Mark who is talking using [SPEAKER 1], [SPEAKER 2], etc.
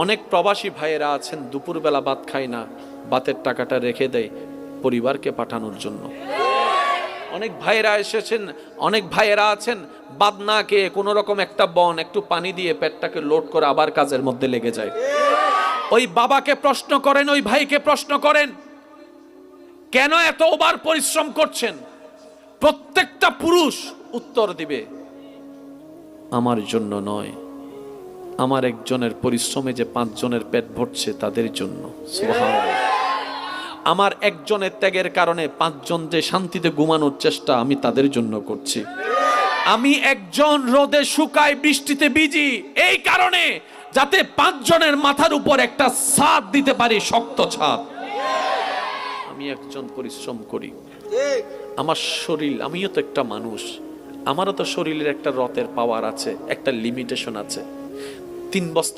[SPEAKER 1] অনেক প্রবাসী ভাইয়েরা আছেন দুপুরবেলা ভাত খায় না, ভাতের টাকাটা রেখে দেয় পরিবারকে পাঠানোর জন্য। অনেক ভাইয়েরা এসেছেন, অনেক ভাইয়েরা আছেন ভাত না খেয়ে কোনো রকম একটা বন একটু পানি দিয়ে পেটটাকে লোড করে আবার কাজের মধ্যে লেগে যায়। ওই বাবাকে প্রশ্ন করেন, ওই ভাইকে প্রশ্ন করেন, কেন এত ওভার পরিশ্রম করছেন? প্রত্যেকটা পুরুষ উত্তর দিবে, আমার জন্য নয়, আমার একজনের পরিশ্রমে যে 5 জনের পেট ভরছে তাদের জন্য। সুবহানাল্লাহ। আমার একজনের ত্যাগের কারণে 5 জন যে শান্তিতে ঘুমানোর চেষ্টা আমি তাদের জন্য করছি। আমি একজন রোদে শুকায় বৃষ্টিতে ভিজি এই কারণে যাতে 5 জনের মাথার উপর একটা ছাদ দিতে পারি, শক্ত ছাদ। আমি একজন পরিশ্রম করি, আমার শরীর, আমিও তো একটা মানুষ, আমারও তো শরীরের একটা রতের পাওয়ার আছে, একটা লিমিটেশন আছে। 3 বস্তা